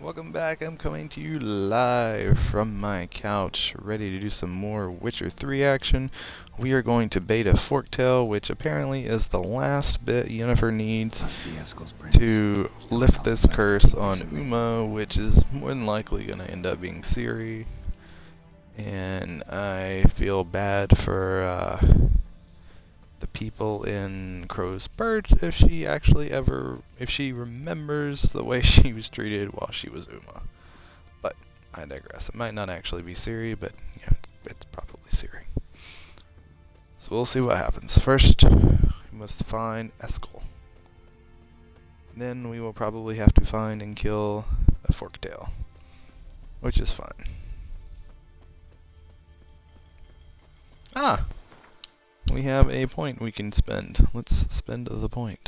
welcome back. I'm coming to you live from my couch, ready to do some more Witcher 3 action. We are going to beta Forktail, which apparently is the last bit Yennefer needs to lift this curse on Uma, which is more than likely going to end up being Ciri. And I feel bad for the people in Crow's Perch if she remembers the way she was treated while she was Uma. But I digress. It might not actually be Ciri, but yeah, it's probably Ciri. So we'll see what happens. First, we must find Eskel. Then we will probably have to find and kill a Forktail, which is fun. We have a point we can spend. Let's spend the point.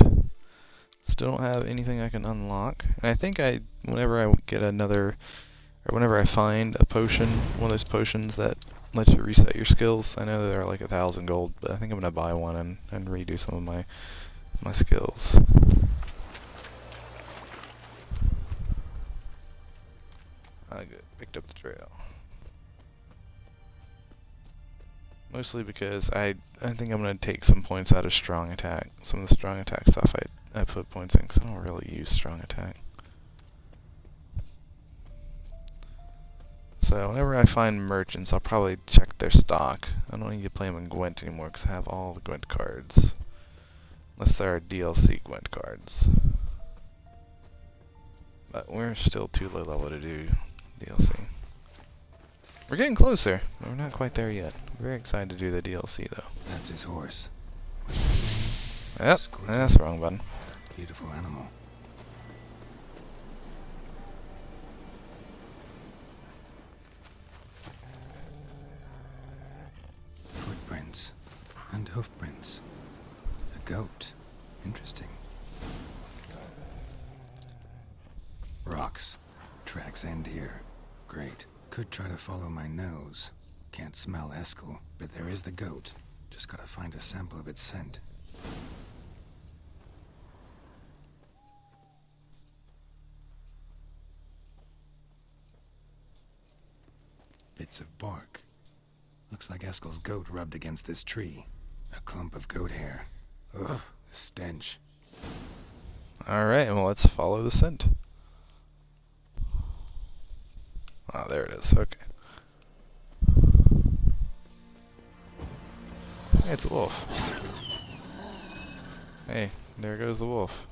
Still don't have anything I can unlock. And I think whenever I get whenever I find a potion, one of those potions that lets you reset your skills, I know they're like 1,000 gold, but I think I'm gonna buy one and redo some of my skills. Good. Picked up the trail. Mostly because I think I'm going to take some points out of strong attack. Some of the strong attack stuff I put points in because I don't really use strong attack. So whenever I find merchants, I'll probably check their stock. I don't need to play them in Gwent anymore because I have all the Gwent cards. Unless there are DLC Gwent cards. But we're still too low level to do DLC. We're getting closer. We're not quite there yet. I'm very excited to do the DLC though. That's his horse. What's his name? Yep, that's the wrong button. Beautiful animal. Footprints and hoofprints. A goat. Interesting. Rocks. Tracks end here. Great. Could try to follow my nose. Can't smell Eskel, but there is the goat. Just gotta find a sample of its scent. Bits of bark. Looks like Eskel's goat rubbed against this tree. A clump of goat hair. Ugh, the stench. Alright, well let's follow the scent. Ah, there it is. Okay. Hey, it's a wolf. Hey, there goes the wolf.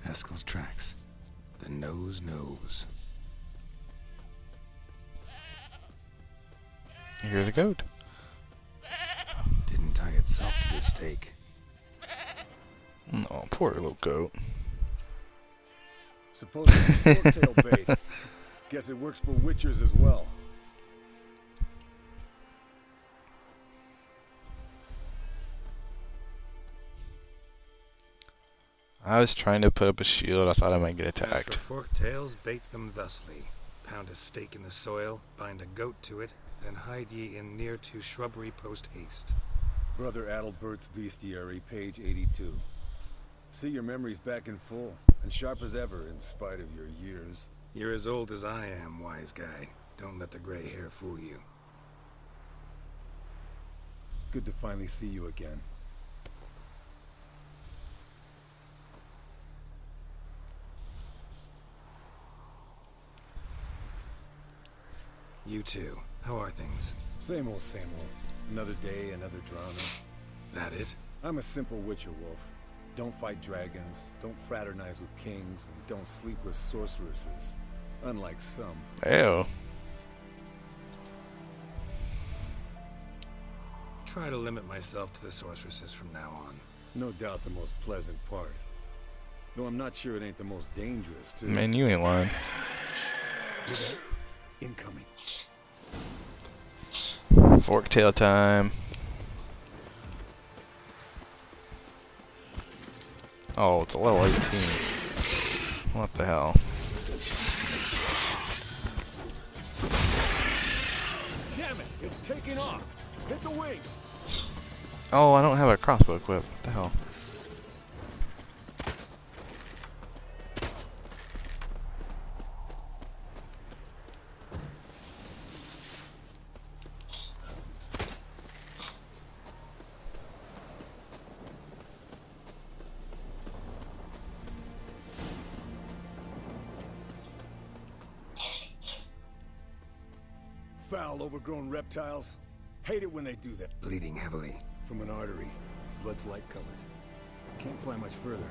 Eskel's tracks. The nose knows. Here's the goat. Didn't tie itself to the stake. Oh, poor little goat. Supposed to be Forktail bait. Guess it works for witchers as well. I was trying to put up a shield. I thought I might get attacked. As for forktails, bait them thusly. Pound a stake in the soil, bind a goat to it, then hide ye in near to shrubbery post haste. Brother Adalbert's Bestiary, page 82. See, your memory's back in full, and sharp as ever in spite of your years. You're as old as I am, wise guy. Don't let the gray hair fool you. Good to finally see you again. You too. How are things? Same old, same old. Another day, another drama. That it? I'm a simple witcher wolf. Don't fight dragons, don't fraternize with kings, and don't sleep with sorceresses. Unlike some. Ew. Try to limit myself to the sorceresses from now on. No doubt the most pleasant part. Though I'm not sure it ain't the most dangerous, too. Man, you ain't lying. Shh. Hear that? Incoming. Forktail time. Oh, it's a level 18. What the hell? Damn it! It's taking off! Hit the wings! Oh, I don't have a crossbow equipped. What the hell? Foul, overgrown reptiles. Hate it when they do that. Bleeding heavily. From an artery. Blood's light colored. Can't fly much further.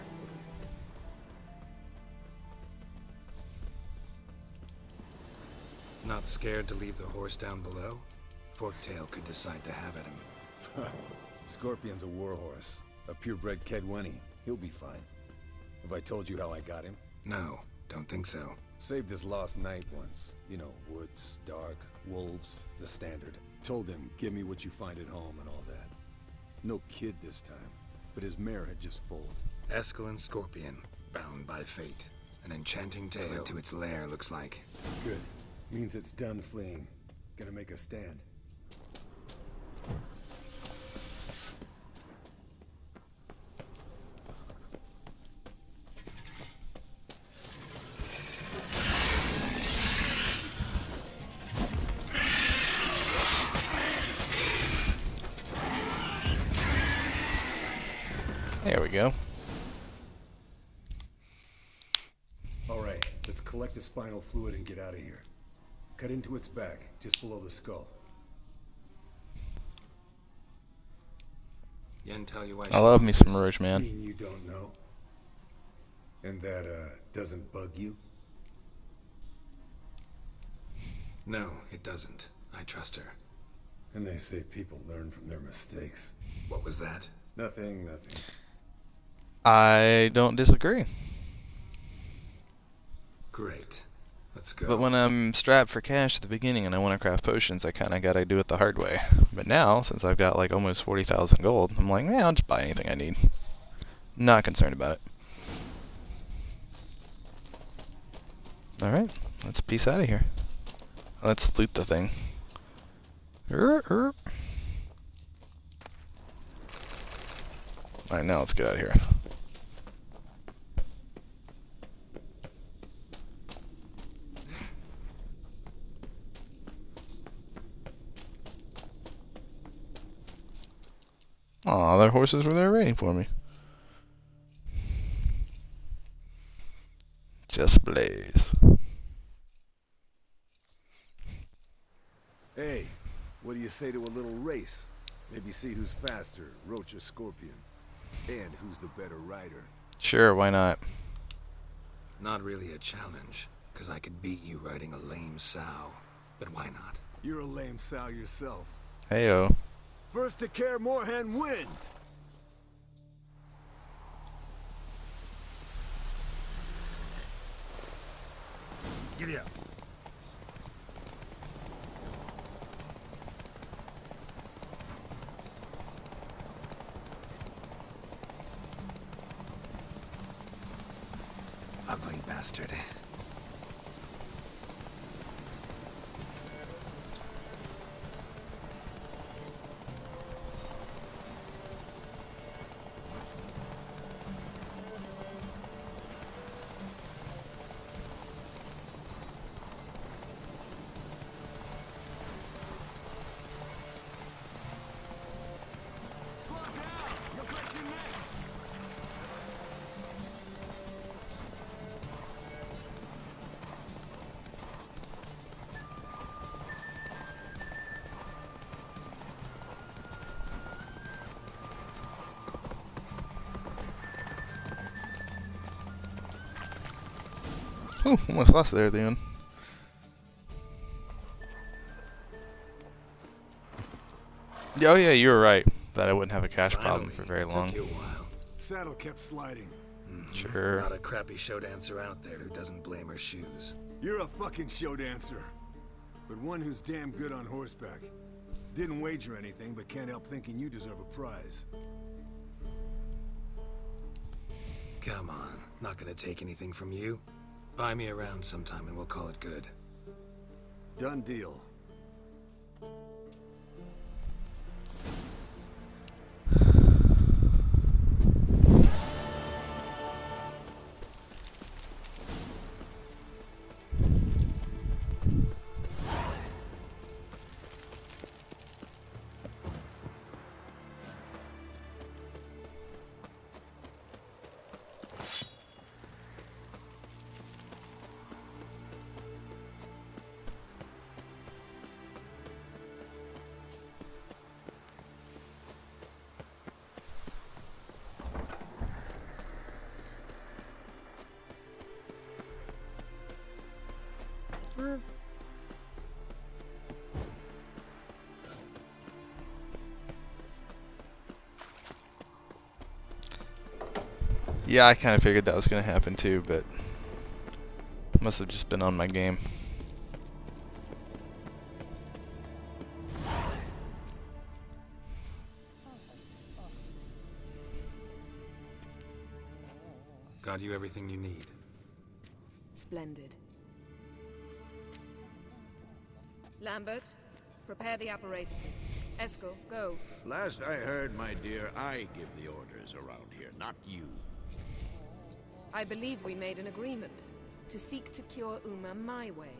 Not scared to leave the horse down below? Forktail could decide to have at him. Scorpion's a warhorse. A purebred Kedwenny. He'll be fine. Have I told you how I got him? No, don't think so. Saved this lost knight once. You know, woods, dark, wolves, the standard. Told him, give me what you find at home and all that. No kid this time, but his mare had just foaled. Eskel Scorpion, bound by fate. An enchanting tale. Fled to its lair, looks like. Good. Means it's done fleeing. Gonna make a stand. There we go. All right, let's collect the spinal fluid and get out of here. Cut into its back, just below the skull. Yen tell you why I love me some Roach, man. Mean you don't know? And that, doesn't bug you? No, it doesn't. I trust her. And they say people learn from their mistakes. What was that? Nothing, nothing. I don't disagree. Great. Let's go. But when I'm strapped for cash at the beginning and I want to craft potions, I kind of got to do it the hard way. But now, since I've got like almost 40,000 gold, I'm like, yeah, I'll just buy anything I need. Not concerned about it. Alright, let's peace out of here. Let's loot the thing. Alright, now let's get out of here. Aw, their horses were there waiting for me. Just blaze. Hey, what do you say to a little race? Maybe see who's faster, Roach or Scorpion. And who's the better rider. Sure, why not? Not really a challenge, because I could beat you riding a lame sow. But why not? You're a lame sow yourself. Heyo. First to Kaer Morhen wins! Giddy up. Ugly bastard. Ooh, almost lost there at the end. Oh yeah, you were right. That I wouldn't have a cash problem for very long. Took you a while. Saddle kept sliding. Sure. Not a crappy show dancer out there who doesn't blame her shoes. You're a fucking show dancer. But one who's damn good on horseback. Didn't wager anything, but can't help thinking you deserve a prize. Come on, not gonna take anything from you. Buy me around sometime and we'll call it good. Done deal. Yeah, I kind of figured that was going to happen too, but must have just been on my game. Got you everything you need. Splendid. Lambert, prepare the apparatuses. Eskel, go. Last I heard, my dear, I give the orders around here, not you. I believe we made an agreement to seek to cure Uma my way.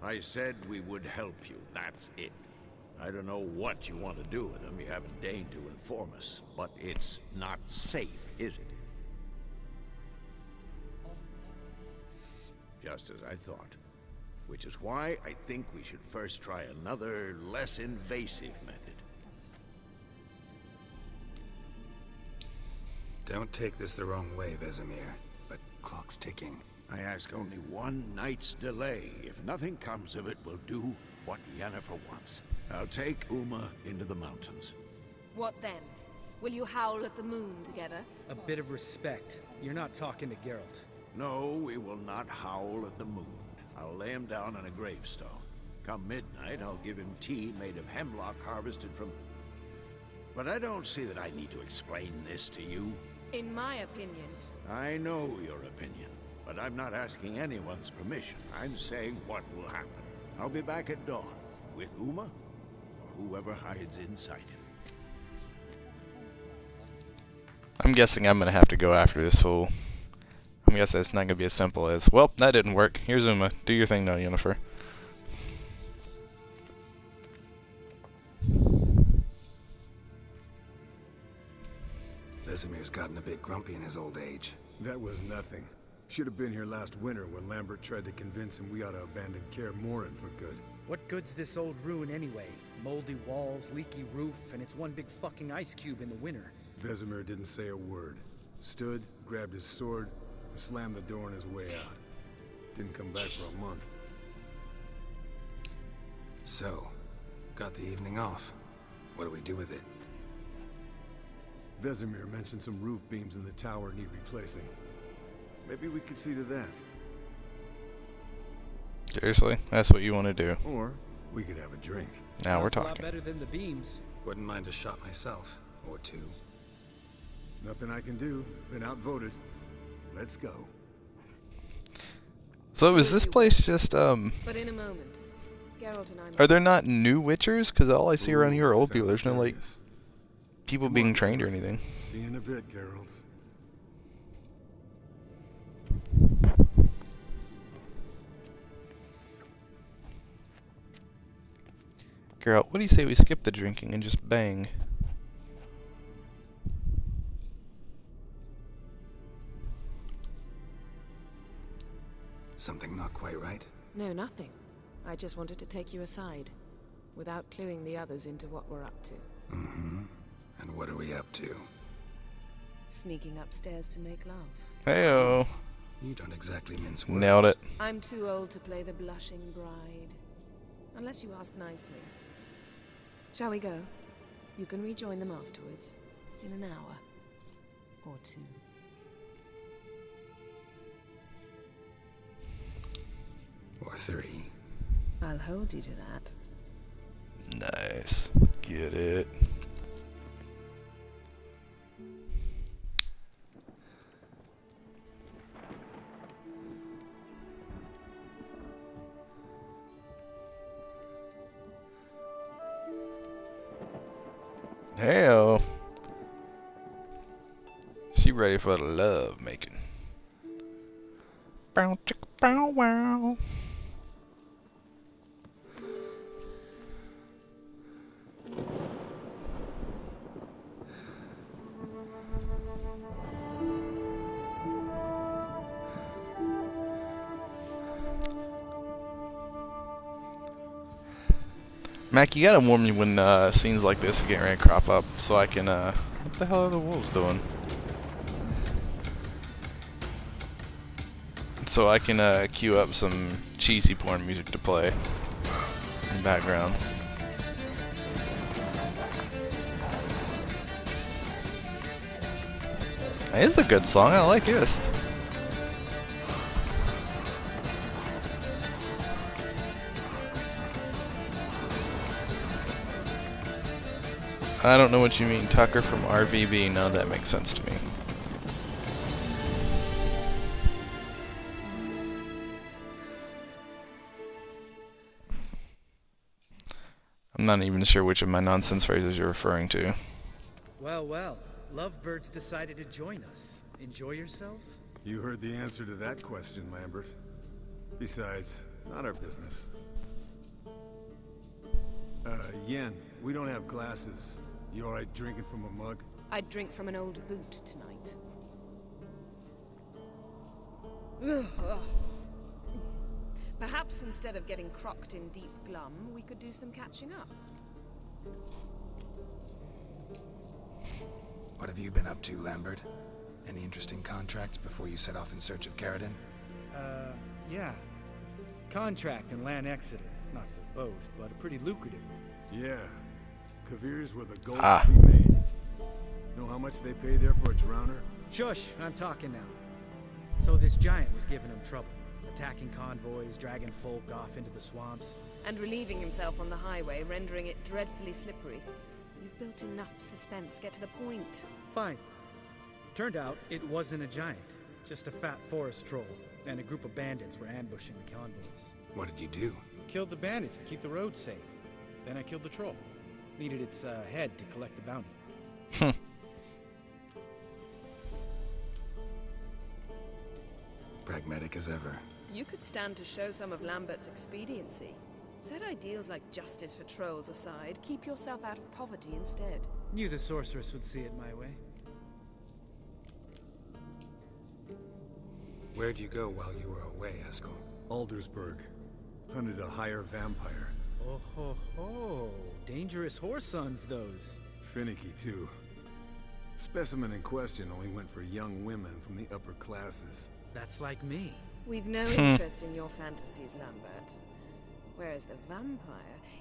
I said we would help you, that's it. I don't know what you want to do with them, you haven't deigned to inform us. But it's not safe, is it? Just as I thought. Which is why I think we should first try another, less invasive method. Don't take this the wrong way, Vesemir, but clock's ticking. I ask only one night's delay. If nothing comes of it, we'll do what Yennefer wants. I'll take Uma into the mountains. What then? Will you howl at the moon together? A bit of respect. You're not talking to Geralt. No, we will not howl at the moon. I'll lay him down on a gravestone. Come midnight, I'll give him tea made of hemlock harvested from... But I don't see that I need to explain this to you. In my opinion. I know your opinion, but I'm not asking anyone's permission. I'm saying what will happen. I'll be back at dawn, with Uma, or whoever hides inside him. I'm guessing I'm gonna have to go after this fool. I'm guessing it's not gonna be as simple as, well, that didn't work. Here's Uma. Do your thing now, Yennefer. Vesemir's gotten a bit grumpy in his old age. That was nothing. Should have been here last winter when Lambert tried to convince him we ought to abandon Kaer Morhen for good. What good's this old ruin anyway? Moldy walls, leaky roof, and it's one big fucking ice cube in the winter. Vesemir didn't say a word. Stood, grabbed his sword, and slammed the door on his way out. Didn't come back for a month. So, got the evening off. What do we do with it? Vesemir mentioned some roof beams in the tower need replacing. Maybe we could see to that. Seriously? That's what you want to do? Or we could have a drink. Now we're Sounds a lot talking. better than the beams. Wouldn't mind a shot myself, or two. Nothing I can do. Been outvoted. Let's go. So is this place just, But in a moment. Geralt and I must... are there not new Witchers? Because all I see around here are old people. Sounds There's no, like, serious. people Come being on, trained or Geralt. anything. See you in a bit, Geralt. Geralt, what do you say we skip the drinking and just bang? Something not quite right? No, nothing. I just wanted to take you aside, without cluing the others into what we're up to. Mm-hmm. And what are we up to? Sneaking upstairs to make love. Heyo. You don't exactly mince words. Nailed it. I'm too old to play the blushing bride. Unless you ask nicely. Shall we go? You can rejoin them afterwards. In an hour. Or two. Or three. I'll hold you to that. Nice. Get it. Heyo. She ready for the love making. Bow chicka bow wow. Mac, you gotta warn me when scenes like this are getting ready to crop up so I can, what the hell are the wolves doing? So I can queue up some cheesy porn music to play in the background. It is a good song. I like this. I don't know what you mean, Tucker from RVB. No, that makes sense to me. I'm not even sure which of my nonsense phrases you're referring to. Well, well. Lovebirds decided to join us. Enjoy yourselves? You heard the answer to that question, Lambert. Besides, not our business. Yen, we don't have glasses. You alright drinking from a mug? I'd drink from an old boot tonight. Perhaps instead of getting crocked in deep glum, we could do some catching up. What have you been up to, Lambert? Any interesting contracts before you set off in search of Caridin? Yeah. Contract in Lan Exeter. Not to boast, but a pretty lucrative one. Yeah. Kavir's where the gold's to be made. Know how much they pay there for a drowner? Shush, I'm talking now. So this giant was giving him trouble. Attacking convoys, dragging folk off into the swamps. And relieving himself on the highway, rendering it dreadfully slippery. You've built enough suspense. Get to the point. Fine. Turned out it wasn't a giant. Just a fat forest troll. And a group of bandits were ambushing the convoys. What did you do? Killed the bandits to keep the road safe. Then I killed the troll. Needed its head to collect the bounty. Pragmatic as ever. You could stand to show some of Lambert's expediency. Set ideals like justice for trolls aside, keep yourself out of poverty instead. Knew the sorceress would see it my way. Where'd you go while you were away, Eskel? Aldersburg. Hunted a higher vampire. Oh ho ho. Dangerous horse sons, those. Finicky, too. Specimen in question only went for young women from the upper classes. That's like me. We've no interest in your fantasies, Lambert. Whereas the vampire,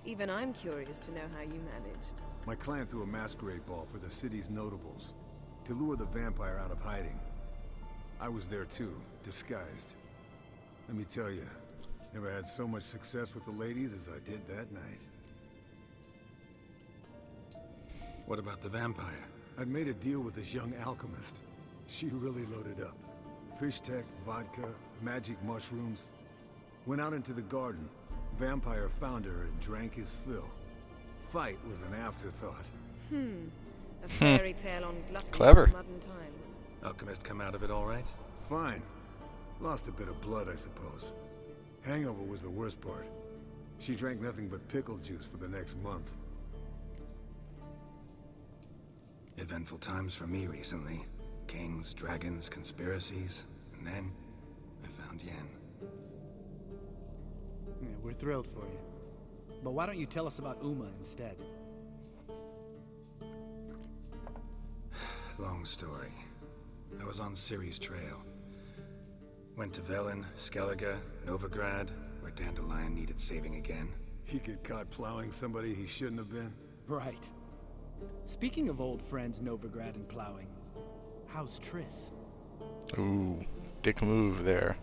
even I'm curious to know how you managed. My clan threw a masquerade ball for the city's notables to lure the vampire out of hiding. I was there too, disguised. Let me tell you, never had so much success with the ladies as I did that night. What about the vampire? I'd made a deal with this young alchemist. She really loaded up. Fish tech, vodka, magic mushrooms. Went out into the garden. Vampire found her and drank his fill. Fight was an afterthought. A fairy tale on gluttony Clever. from modern times. Alchemist come out of it all right? Fine. Lost a bit of blood, I suppose. Hangover was the worst part. She drank nothing but pickle juice for the next month. Eventful times for me recently. Kings, dragons, conspiracies, and then I found Yen. Yeah, we're thrilled for you. But why don't you tell us about Uma instead? Long story. I was on Ciri's trail. Went to Velen, Skellige, Novigrad, where Dandelion needed saving again. He get caught plowing somebody he shouldn't have been. Right. Speaking of old friends Novigrad and plowing, how's Triss? Ooh, dick move there.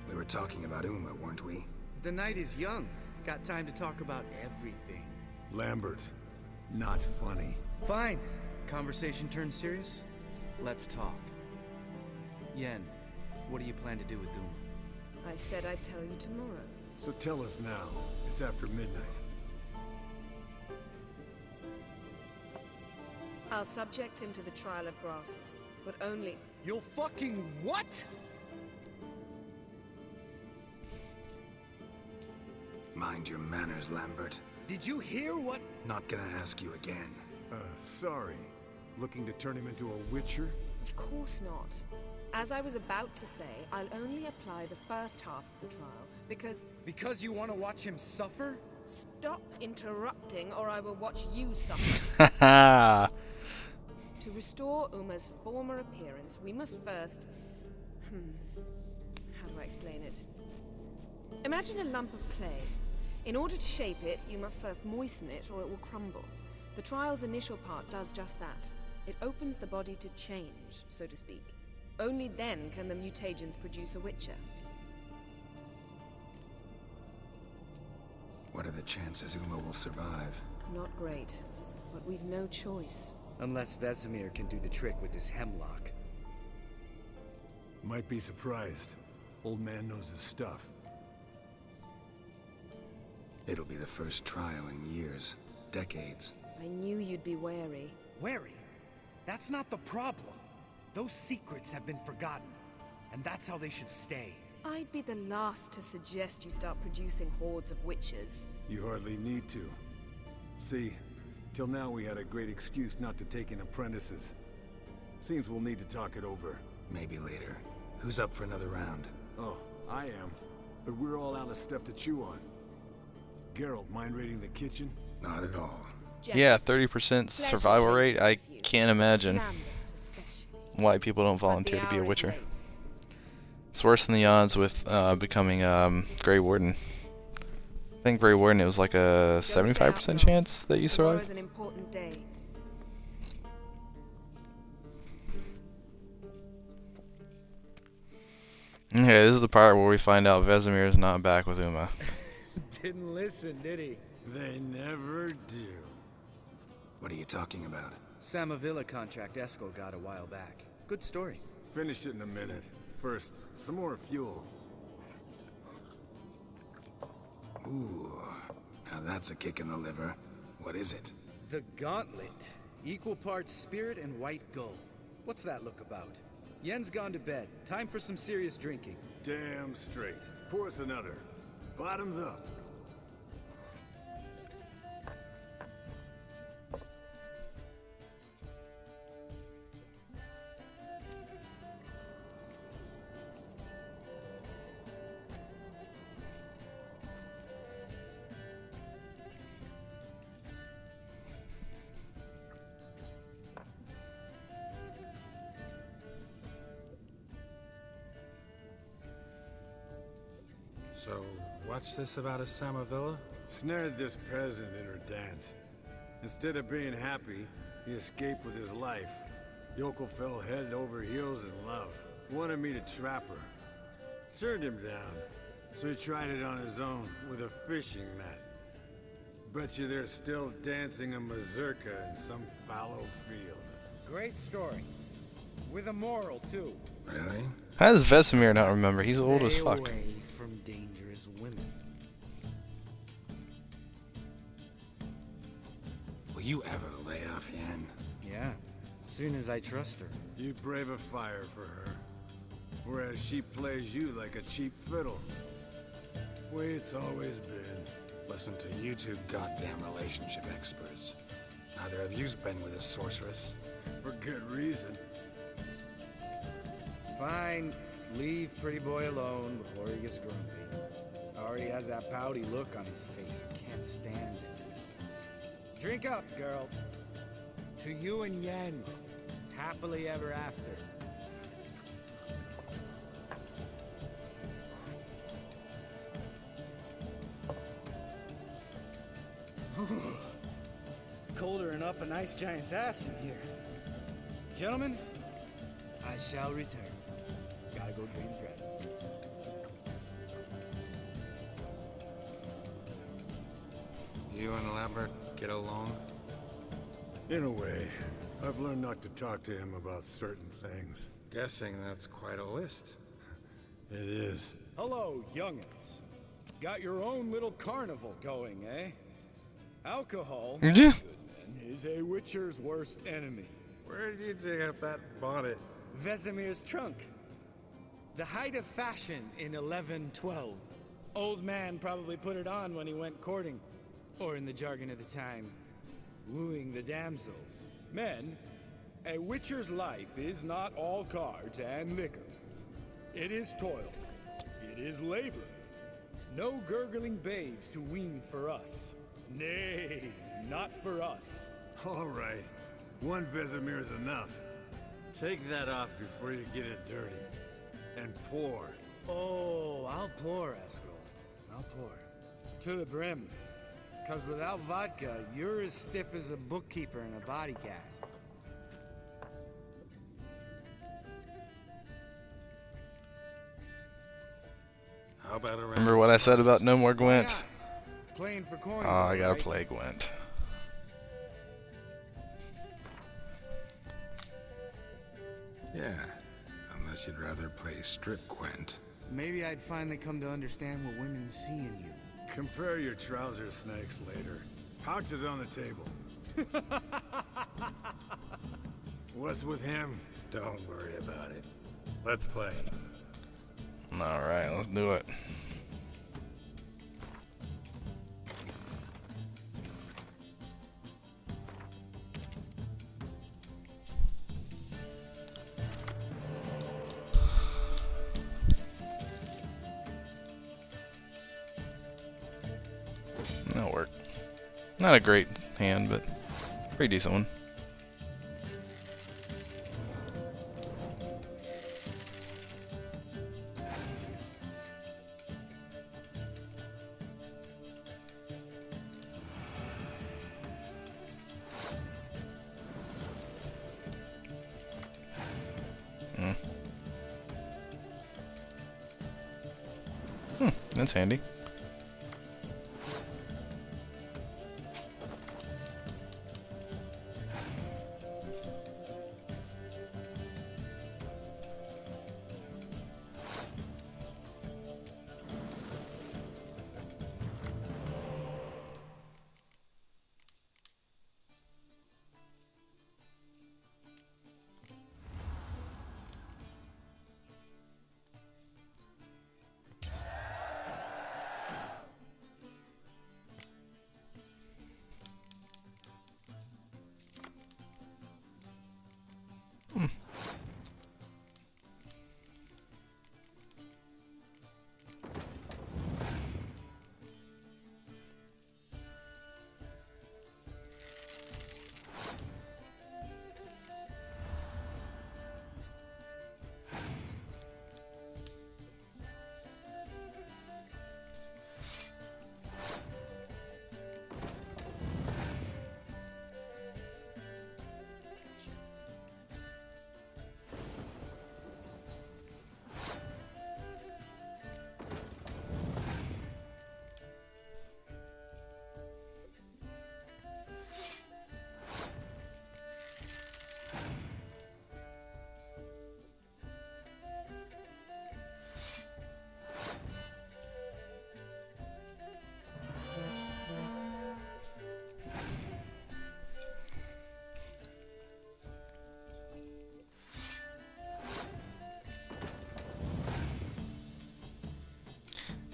We were talking about Uma, weren't we? The night is young. Got time to talk about everything. Lambert, not funny. Fine. Conversation turned serious? Let's talk. Yen, what do you plan to do with Uma? I said I'd tell you tomorrow. So tell us now. It's after midnight. I'll subject him to the trial of grasses, but only... You'll fucking what? Mind your manners, Lambert. Did you hear what? Not gonna ask you again. Sorry. Looking to turn him into a witcher? Of course not. As I was about to say, I'll only apply the first half of the trial, because... Because you want to watch him suffer? Stop interrupting, or I will watch you suffer. Haha. To restore Uma's former appearance, we must first... explain it. Imagine a lump of clay. In order to shape it, you must first moisten it or it will crumble. The trial's initial part does just that. It opens the body to change, so to speak. Only then can the mutagens produce a Witcher. What are the chances Uma will survive? Not great, but we've no choice. Unless Vesemir can do the trick with his hemlock. Might be surprised. Old man knows his stuff. It'll be the first trial in years, decades. I knew you'd be wary. Wary? That's not the problem. Those secrets have been forgotten, and that's how they should stay. I'd be the last to suggest you start producing hordes of witches. You hardly need to. See, till now we had a great excuse not to take in apprentices. Seems we'll need to talk it over. Maybe later. Who's up for another round? Oh, I am. But we're all out of stuff to chew on. Geralt, mind raiding the kitchen? Not at all. Jack, Yeah, 30% survival rate. I can't imagine Lambert especially. why people don't But the volunteer to be a hour is Witcher. late. It's worse than the odds with becoming Grey Warden. I think Grey Warden, it was like a Don't stay out 75% long. chance that you Tomorrow's survive. an important day. Okay, this is the part where we find out Vesemir is not back with Uma. Didn't listen, did he? They never do. What are you talking about? Samavilla contract Eskel got a while back. Good story. Finish it in a minute. First, some more fuel. Ooh, now that's a kick in the liver. What is it? The Gauntlet. Equal parts spirit and white gold. What's that look about? Yen's gone to bed. Time for some serious drinking. Damn straight. Pour us another. Bottoms up. So, what's this about a Samavilla? Snared this peasant in her dance. Instead of being happy, he escaped with his life. Yoko fell head over heels in love. Wanted me to trap her. Turned him down. So he tried it on his own with a fishing net. Bet you they're still dancing a mazurka in some fallow field. Great story. With a moral, too. Really? How does Vesemir not remember? He's old as Stay fuck. away from dangerous women. Will you ever lay off, Yen? Yeah, soon as I trust her. You brave a fire for her. Whereas she plays you like a cheap fiddle. Way it's always been. Listen to you two goddamn relationship experts. Neither of you's been with a sorceress. For good reason. Fine, leave pretty boy alone before he gets grumpy. Already has that pouty look on his face. I can't stand it. Drink up, girl. To you and Yen. Happily ever after. Colder and up an ice giant's ass in here. Gentlemen, I shall return. Gotta go drain the dragon. You and Lambert get along? In a way. I've learned not to talk to him about certain things. Guessing that's quite a list. It is. Hello, young'uns. Got your own little carnival going, eh? Alcohol, my Yeah. good men, is a witcher's worst enemy. Where did you dig up that bonnet? Vesemir's trunk. The height of fashion in 1112. Old man probably put it on when he went courting. Or in the jargon of the time, wooing the damsels. Men, a witcher's life is not all cards and liquor. It is toil. It is labor. No gurgling babes to wean for us. Nay, not for us. All right. One Vesemir is enough. Take that off before you get it dirty. And pour. Oh, I'll pour, Eskel. I'll pour. To the brim. Because without vodka, you're as stiff as a bookkeeper in a body cast. How about a round Remember of what I said about no more Why Gwent? not? Playing for coin. Oh, I though, gotta right? play Gwent. Yeah, unless you'd rather play strip Gwent. Maybe I'd finally come to understand what women see in you. Compare your trouser snakes later. Pouch is on the table. What's with him? Don't worry about it. Let's play. Alright, let's do it. That'll work. Not a great hand, but pretty decent one. That's handy.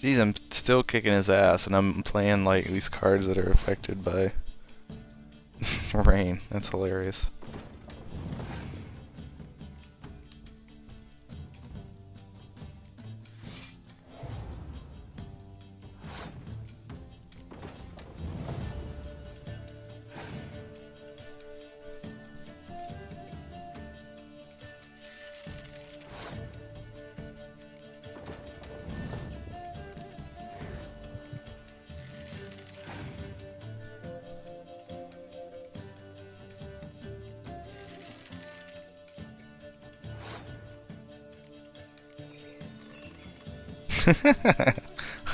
Jeez, I'm still kicking his ass, and I'm playing like these cards that are affected by rain. That's hilarious.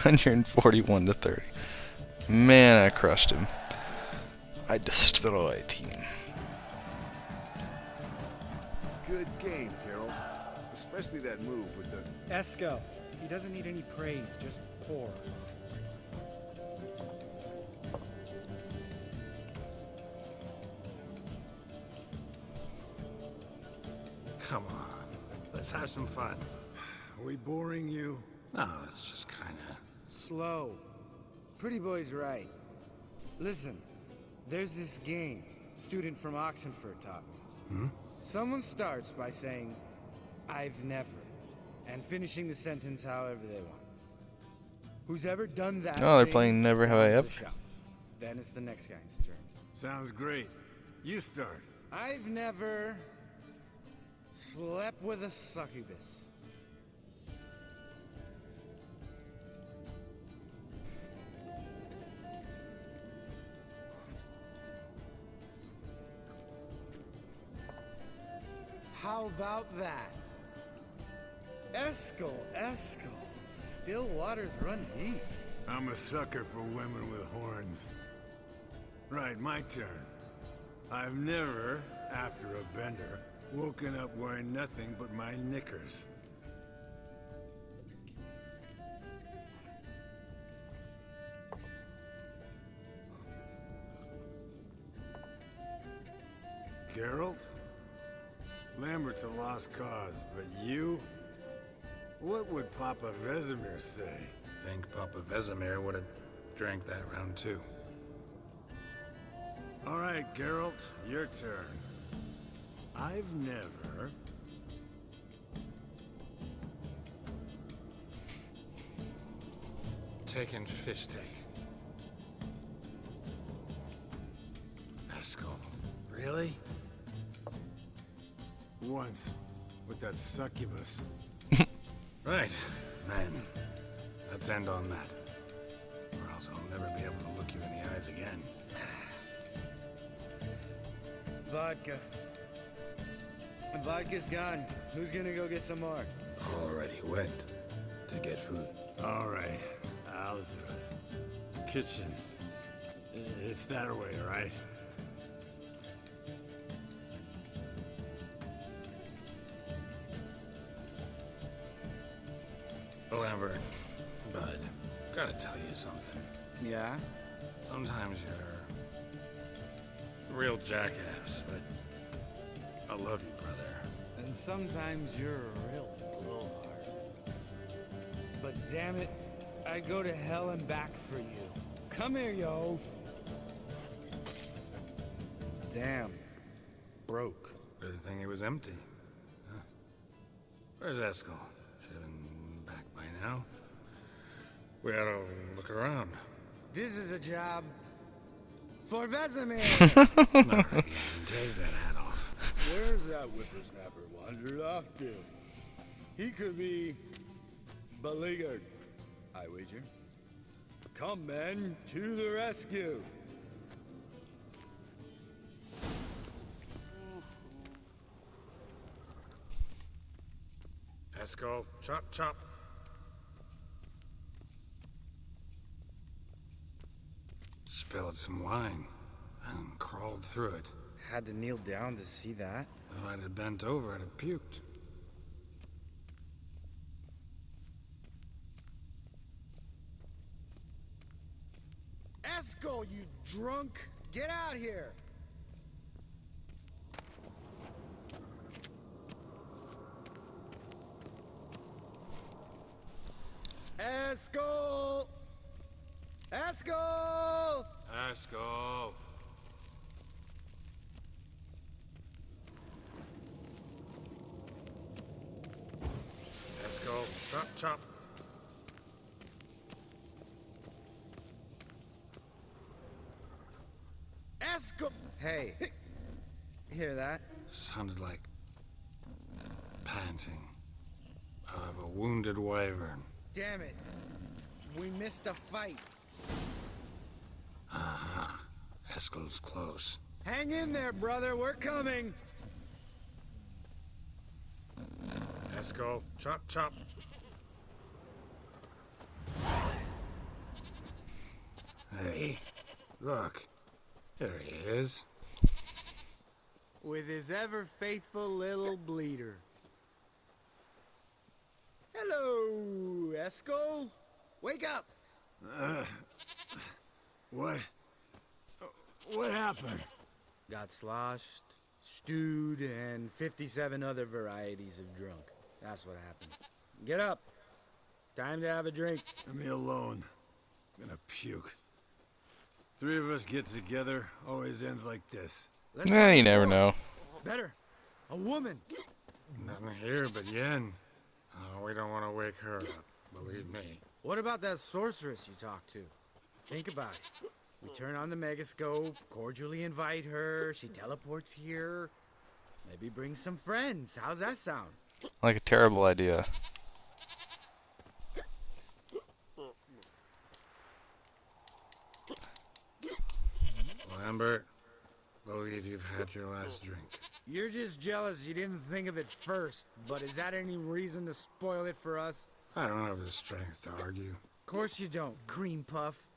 $141 to 30. Man, I crushed him. I destroyed him. Good game, Geralt. Especially that move with the... Eskel, he doesn't need any praise, just pour. Come on. Let's have some fun. Are we boring you? No, it's just kinda... Slow. Pretty boy's right. Listen, there's this game student from Oxenford taught me. Someone starts by saying, I've never, and finishing the sentence however they want. Who's ever done that? Oh, they're thing playing Never Have I wins Ever. the shot. Then it's the next guy's turn. Sounds great. You start. I've never slept with a succubus. How about that? Eskel. Still waters run deep. I'm a sucker for women with horns. Right, my turn. I've never, after a bender, woken up wearing nothing but my knickers. Geralt? Lambert's a lost cause, but you? What would Papa Vesemir say? Think Papa Vesemir would have drank that round too. All right, Geralt, your turn. I've never... Taken Fish Tank. Eskel. Really? Once, with that succubus. Right. Man, let's end on that. Or else I'll never be able to look you in the eyes again. Vodka. Vodka's gone. Who's gonna go get some more? Already went to get food. All right, I'll do it. Kitchen. It's that way, right? Lambert, bud, gotta tell you something. Yeah? Sometimes you're a real jackass, but I love you, brother. And sometimes you're a real blowhard. But damn it, I'd go to hell and back for you. Come here, you oaf. Damn. Broke. Good thing it was empty. Huh? Where's Eskel? Should have been back by now. We ought to look around. This is a job for Vesemir. Not again. Take that hat off. Where's that whippersnapper wandered off to? He could be beleaguered, I wager. Come, men, to the rescue. Eskel, chop, chop. Spilled some wine and crawled through it. Had to kneel down to see that? If I'd have bent over, I'd have puked. Eskel, you drunk! Get out here! Eskel! Eskel! Eskel! Eskel, chop, chop. Eskel! Hey, hear that? Sounded like panting of a wounded wyvern. Damn it. We missed a fight. Aha. Eskel's close. Hang in there, brother. We're coming. Eskel, chop, chop. Hey, look. There he is. With his ever-faithful little bleeder. Hello, Eskel. Wake up. What? What happened? Got sloshed, stewed, and 57 other varieties of drunk. That's what happened. Get up. Time to have a drink. Leave me alone. I'm gonna puke. Three of us get together, always ends like this. Let's You never know. Better. A woman. Nothing here but Yen. Oh, we don't want to wake her up, believe me. What about that sorceress you talked to? Think about it. We turn on the megascope, cordially invite her, she teleports here. Maybe bring some friends. How's that sound? Like a terrible idea. Lambert, believe you've had your last drink. You're just jealous you didn't think of it first, but is that any reason to spoil it for us? I don't have the strength to argue. Of course you don't, cream puff.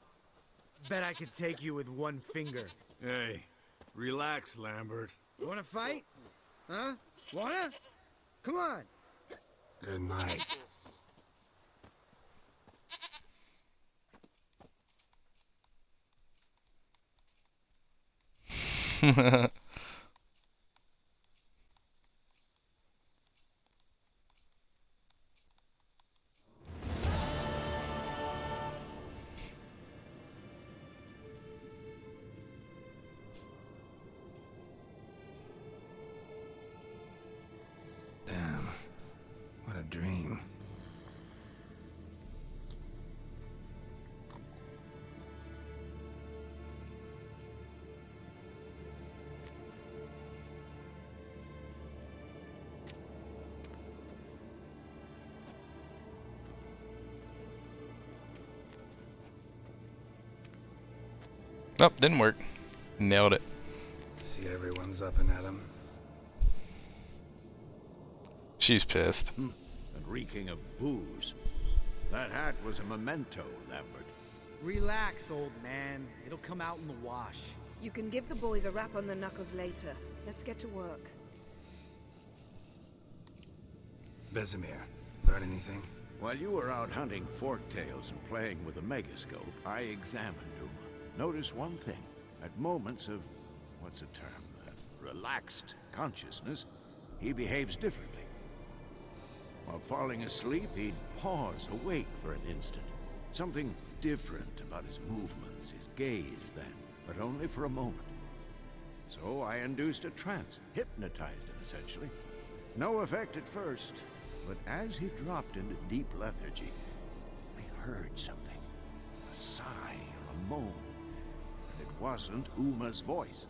Bet I could take you with one finger. Hey, relax, Lambert. Wanna fight? Huh? Wanna? Come on. Good night. Damn. What a dream. Nope, didn't work. Nailed it. See, everyone's up and at 'em. She's pissed. And reeking of booze. That hat was a memento, Lambert. Relax, old man. It'll come out in the wash. You can give the boys a rap on the knuckles later. Let's get to work. Vesemir, learn anything? While you were out hunting forktails and playing with a megascope, I examined Uma. Notice one thing. At moments of, what's the term, relaxed consciousness, he behaves differently. While falling asleep, he'd pause, awake for an instant. Something different about his movements, his gaze then, but only for a moment. So I induced a trance, hypnotized him essentially. No effect at first, but as he dropped into deep lethargy, I heard something. A sigh or a moan. And it wasn't Uma's voice.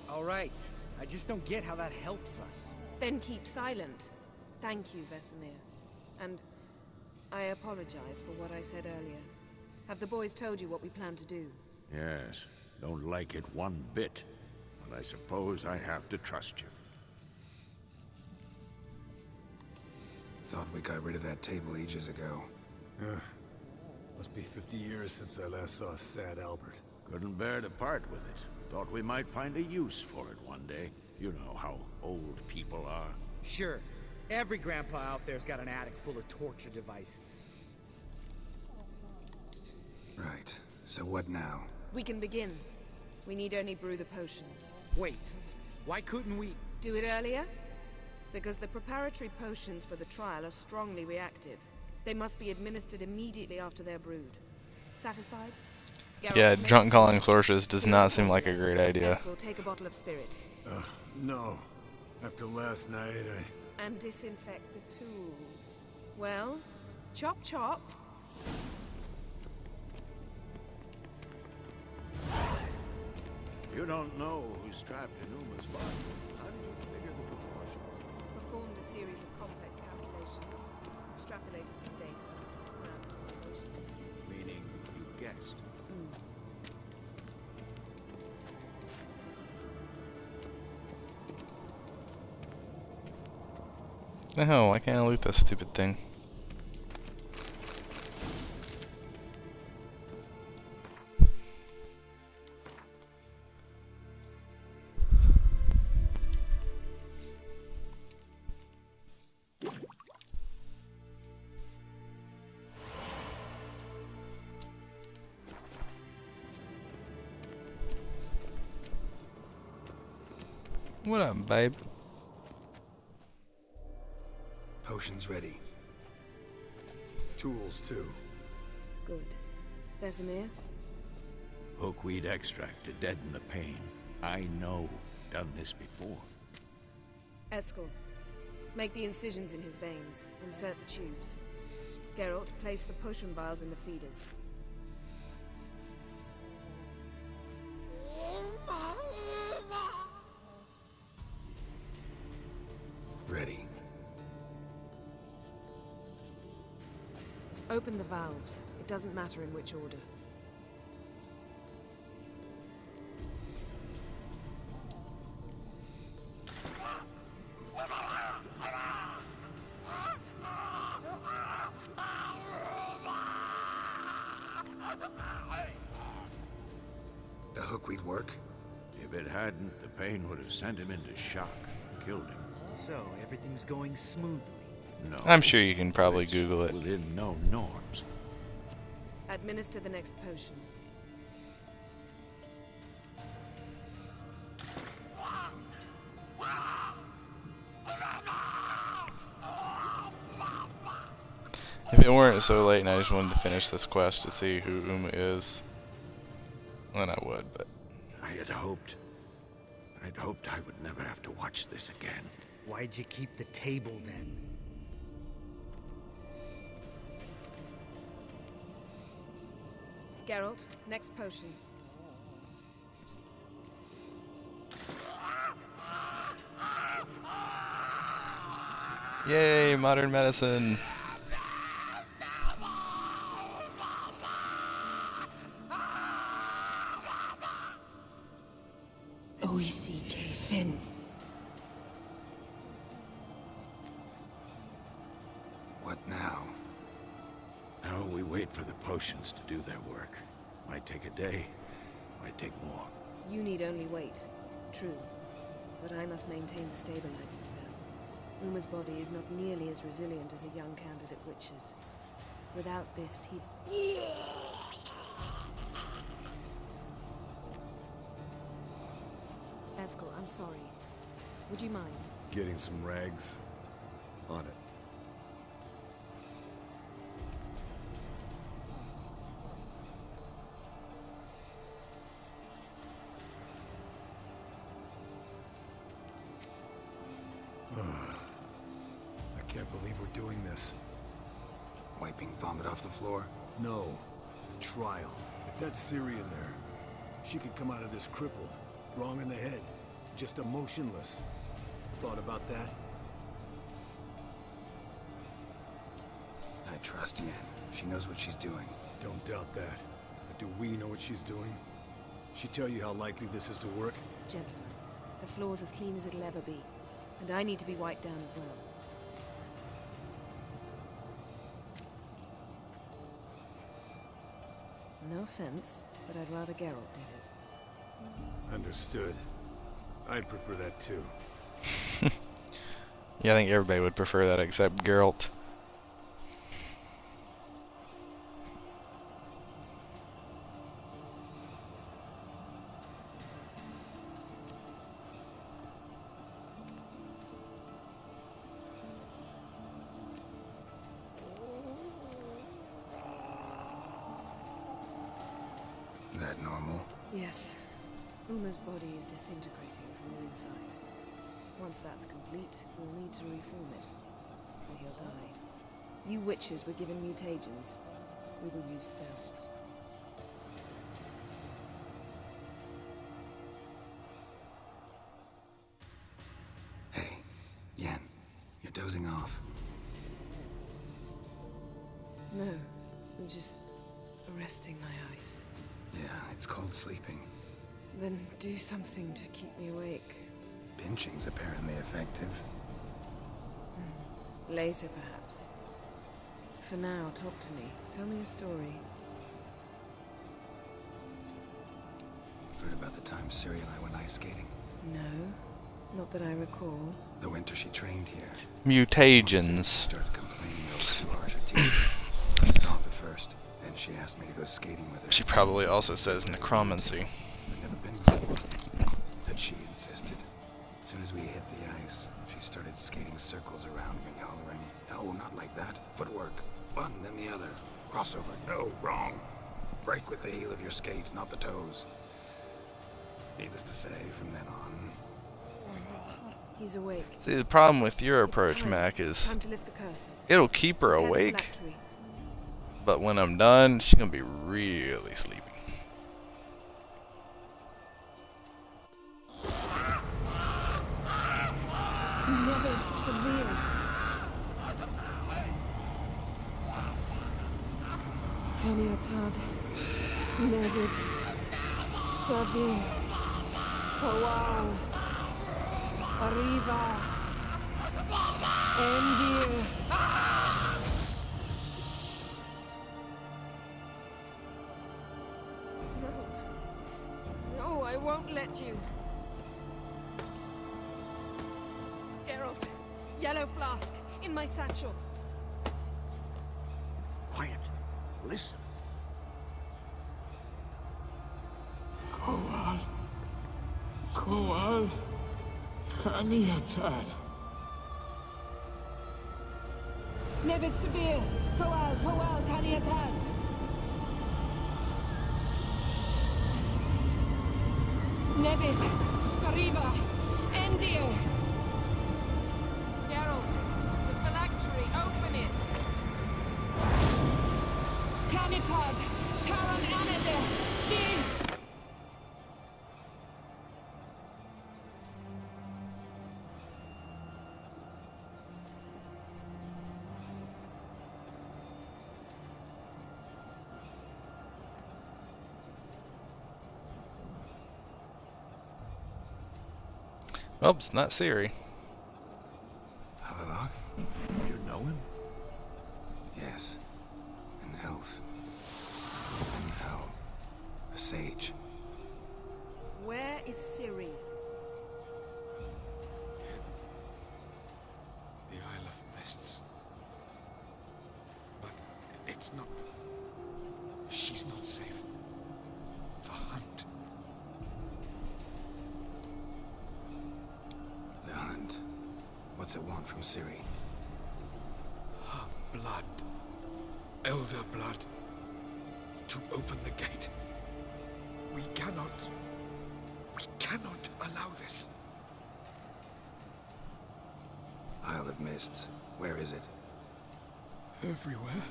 All right. I just don't get how that helps us. Then keep silent. Thank you, Vesemir. And I apologize for what I said earlier. Have the boys told you what we plan to do? Yes, don't like it one bit. But I suppose I have to trust you. Thought we got rid of that table ages ago. Must be 50 years since I last saw sad Albert. Couldn't bear to part with it. Thought we might find a use for it one day. You know how old people are. Sure. Every grandpa out there's got an attic full of torture devices. Right. So what now? We can begin. We need only brew the potions. Wait. Why couldn't we... Do it earlier? Because the preparatory potions for the trial are strongly reactive. They must be administered immediately after they're brewed. Satisfied? Geralt, Yeah, make drunk calling potions. Clorches does not seem like a great idea. Eskel, take a bottle of spirit. No. After last night, And disinfect the tools. Well, chop chop. You don't know who's trapped in Uma's body. How did you figure the proportions? Performed a series of complex calculations. Extrapolated some data. Ran some equations. Meaning you guessed. The hell, why can't I loot this stupid thing? What up, babe? Potions ready. tools too. Good. Vesemir? Hookweed extract to deaden the pain. I know. Done this before. Eskel, make the incisions in his veins. Insert the tubes. Geralt, place the potion vials in the feeders. Ready. Open the valves. It doesn't matter in which order. The hookweed work? If it hadn't, the pain would have sent him into shock, killed him. So, everything's going smoothly. No. I'm sure you can probably it's Google it. Within known norms. Administer the next potion. If it weren't so late and I just wanted to finish this quest to see who Uma is, then I would, but... I'd hoped I would never have to watch this again. Why'd you keep the table then? Geralt, next potion. Yay, modern medicine! OECK Finn. What now? Now we wait for the potions to do their work. Might take a day, might take more. You need only wait. True. But I must maintain the stabilizing spell. Uma's body is not nearly as resilient as a young candidate witch's. Without this, he... Eskel, I'm sorry. Would you mind? Getting some rags? On it. I can't believe we're doing this. Wiping vomit off the floor? No. The trial. If that's Syrian there, she could come out of this crippled, wrong in the head, just emotionless. Thought about that? I trust Yen. She knows what she's doing. Don't doubt that. But do we know what she's doing? She tell you how likely this is to work? Gentlemen, the floor's as clean as it'll ever be. And I need to be wiped down as well. No offense, but I'd rather Geralt did it. Understood. I'd prefer that too. Yeah, I think everybody would prefer that except Geralt. That normal? Yes. Uma's body is disintegrating from the inside. Once that's complete, we'll need to reform it, or he'll die. You witches were given mutagens. We will use spells. Hey, Yen, you're dozing off. No, I'm just arresting my eyes. Yeah, it's called sleeping. Then do something to keep me awake. Pinching's apparently effective. Later, perhaps. For now, talk to me. Tell me a story. Heard about the time Ciri and I went ice skating? No, not that I recall. The winter she trained here. Mutagens. She started complaining I was too harsh a teacher. Pushed it off at first. Then she asked me to go skating with her. She probably also says necromancy. I'd never been before. But she insisted. As soon as we hit the ice, she started skating circles around me, hollering, "No, not like that. Footwork. One, then the other. Crossover. No, wrong. Break with the heel of your skate, not the toes." Needless to say, from then on... He's awake. See, the problem with your It's approach, time. Mac, is Time to lift the curse. it'll keep her Prepare the awake, phylactery. but when I'm done, she's gonna be really sleepy. Never severe. Peniatad. Nevid. Savir. Kawal. Arriva. Endir. won't let you. Geralt, yellow flask, in my satchel. Quiet. Listen. Koal Kaniatad. Nevid Severe, Koal Kaniatad. Nevid, Gariba, Endir. Geralt, the phylactery, open it. Kanitad, Taran Anade, Dis. Oh, it's not Ciri. Havelock? You know him? Yes. An elf. An hell. A sage. Where is Ciri? The Isle of Mists. But it's not. She's not safe. The hunt. The hunt. What's it want from Ciri? Her blood. Elder blood. To open the gate. We cannot allow this. Isle of Mists. Where is it? Everywhere.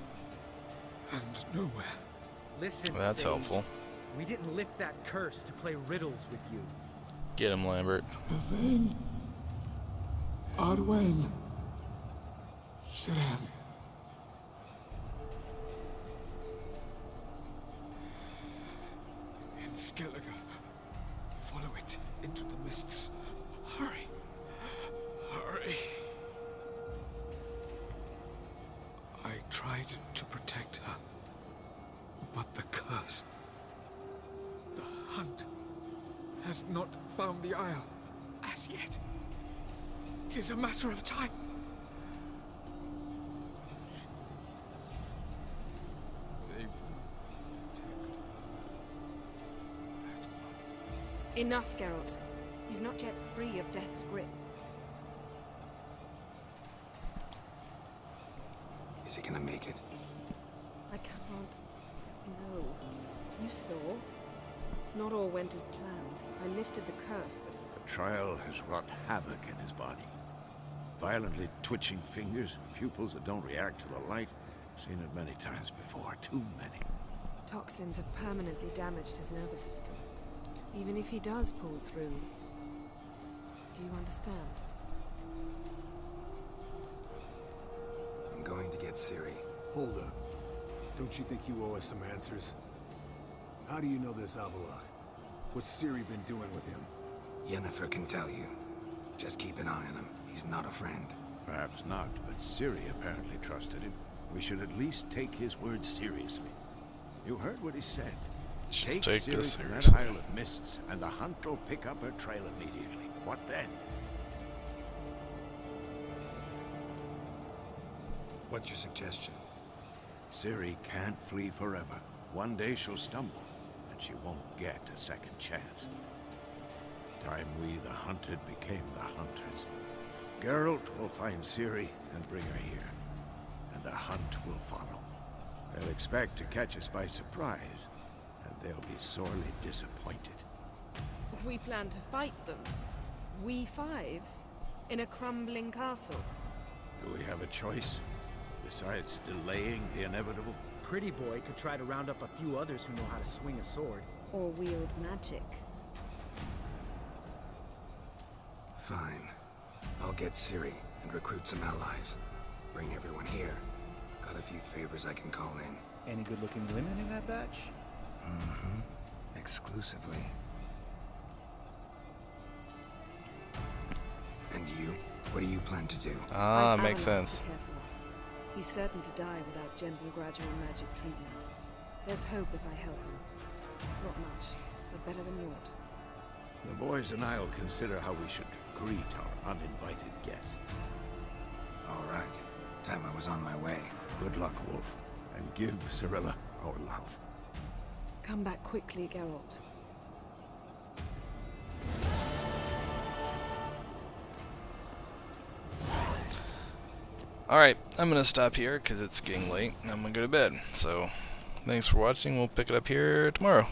And nowhere. Listen, Well, that's Sage. helpful. We didn't lift that curse to play riddles with you. Get him, Lambert. Yvain. Arwen. Siran. In Skellige. Follow it into the mists. Hurry. Hurry. I tried to protect her. But the curse. The hunt has not found the Isle as yet. It is a matter of time. They will detect. Enough, Geralt. He's not yet free of death's grip. Is he gonna make it? I can't. No. You saw? Not all went as planned. I lifted the curse, but The trial has wrought havoc in his body. Violently twitching fingers, pupils that don't react to the light. Seen it many times before, too many. toxins have permanently damaged his nervous system. Even if he does pull through, do you understand? I'm going to get Ciri. Hold up. Don't you think you owe us some answers? How do you know this Avallac'h? What's Ciri been doing with him? Yennefer can tell you. Just keep an eye on him. He's not a friend. Perhaps not, but Ciri apparently trusted him. We should at least take his words seriously. You heard what he said. Should Take take Ciri this from that seriously. Isle of Mists, and the hunt will pick up her trail immediately. What then? What's your suggestion? Ciri can't flee forever. One day she'll stumble, and she won't get a second chance. Time we, the hunted, became the hunters. Geralt will find Ciri and bring her here, and the hunt will follow. They'll expect to catch us by surprise, and they'll be sorely disappointed. We plan to fight them. We five? In a crumbling castle? Do we have a choice? Besides delaying the inevitable? Pretty Boy could try to round up a few others who know how to swing a sword. Or wield magic? Fine. I'll get Ciri and recruit some allies. Bring everyone here. Got a few favors I can call in. Any good-looking women in that batch? Mm-hmm. Exclusively. And you? What do you plan to do? Ah, I'd makes Avallac'h sense. to care for. He's certain to die without gentle, gradual magic treatment. There's hope if I help him. Not much, but better than naught. The boys and I'll consider how we should greet our uninvited guests. All right. Time I was on my way. Good luck, Wolf, and give Cirilla our love. Come back quickly, Geralt. Alright, I'm going to stop here because it's getting late and I'm going to go to bed. So, thanks for watching. We'll pick it up here tomorrow.